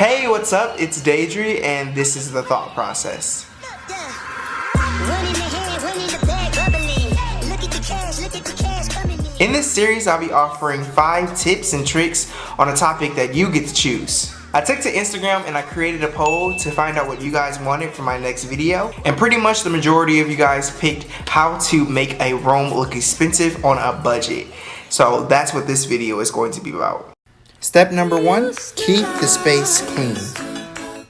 Hey, what's up? It's Daedry, and this is The Thought Process. In this series, I'll be offering 5 tips and tricks on a topic that you get to choose. I took to Instagram and I created a poll to find out what you guys wanted for my next video. And pretty much the majority of you guys picked how to make a room look expensive on a budget. So that's what this video is going to be about. Step number 1, keep the space clean.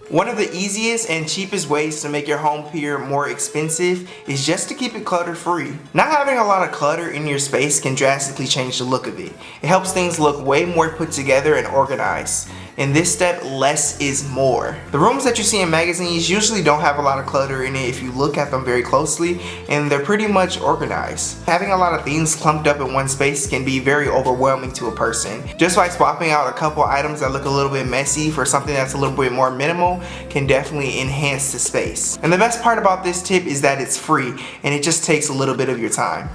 One of the easiest and cheapest ways to make your home appear more expensive is just to keep it clutter free. Not having a lot of clutter in your space can drastically change the look of it. It helps things look way more put together and organized. In this step, less is more. The rooms that you see in magazines usually don't have a lot of clutter in it if you look at them very closely, and they're pretty much organized. Having a lot of things clumped up in one space can be very overwhelming to a person. Just by swapping out a couple items that look a little bit messy for something that's a little bit more minimal can definitely enhance the space. And the best part about this tip is that it's free and it just takes a little bit of your time.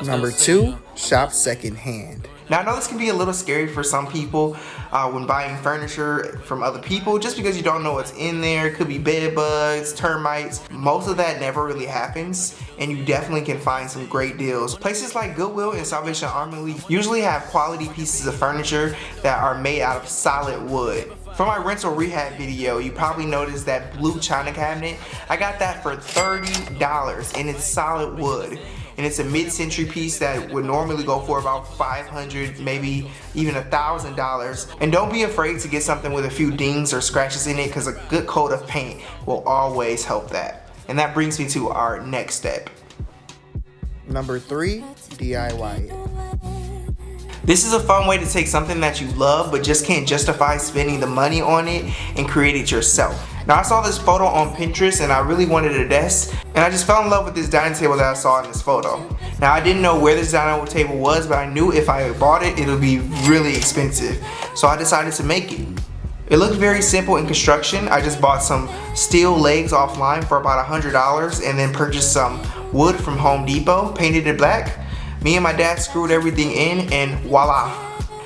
Number 2, shop secondhand. Now I know this can be a little scary for some people when buying furniture from other people just because you don't know what's in there. It could be bed bugs, termites. Most of that never really happens, and you definitely can find some great deals. Places like Goodwill and Salvation Army usually have quality pieces of furniture that are made out of solid wood. For my rental rehab video, you probably noticed that blue china cabinet. I got that for $30 and it's solid wood. And it's a mid-century piece that would normally go for about $500, maybe even $1,000. And don't be afraid to get something with a few dings or scratches in it, because a good coat of paint will always help that. And that brings me to our next step. Number 3, DIY it. This is a fun way to take something that you love but just can't justify spending the money on it and create it yourself. Now I saw this photo on Pinterest and I really wanted a desk, and I just fell in love with this dining table that I saw in this photo. Now I didn't know where this dining table was, but I knew if I bought it, it would be really expensive. So I decided to make it. It looked very simple in construction. I just bought some steel legs offline for about $100 and then purchased some wood from Home Depot, painted it black. Me and my dad screwed everything in and voila.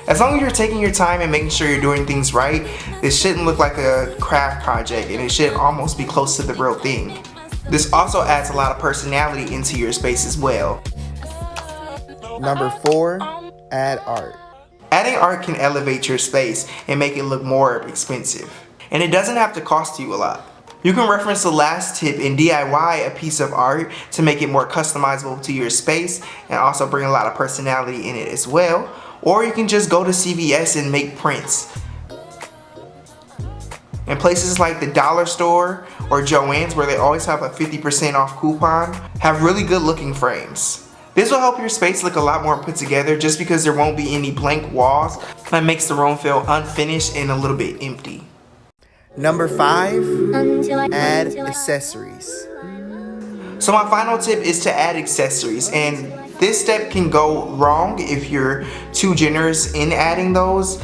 As long as you're taking your time and making sure you're doing things right, this shouldn't look like a craft project and it should almost be close to the real thing. This also adds a lot of personality into your space as well. Number 4, add art. Adding art can elevate your space and make it look more expensive. And it doesn't have to cost you a lot. You can reference the last tip and DIY a piece of art to make it more customizable to your space and also bring a lot of personality in it as well. Or you can just go to CVS and make prints. And places like the Dollar Store or Joann's, where they always have a 50% off coupon, have really good looking frames. This will help your space look a lot more put together just because there won't be any blank walls that makes the room feel unfinished and a little bit empty. Number 5, add accessories. So my final tip is to add accessories, and this step can go wrong if you're too generous in adding those,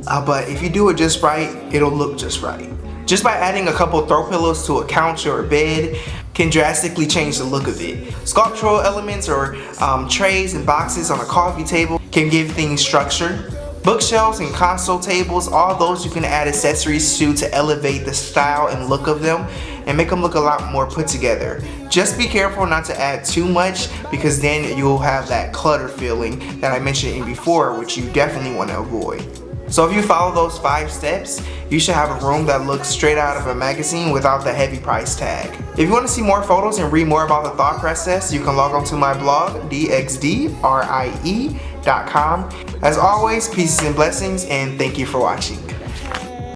but if you do it just right, it'll look just right. Just by adding a couple throw pillows to a couch or a bed can drastically change the look of it. Sculptural elements or trays and boxes on a coffee table can give things structure. Bookshelves and console tables, all those you can add accessories to elevate the style and look of them and make them look a lot more put together. Just be careful not to add too much, because then you'll have that clutter feeling that I mentioned in before, which you definitely want to avoid. So if you follow those 5 steps, you should have a room that looks straight out of a magazine without the heavy price tag. If you want to see more photos and read more about the thought process, you can log on to my blog, dxdrie.com. As always, peace and blessings, and thank you for watching.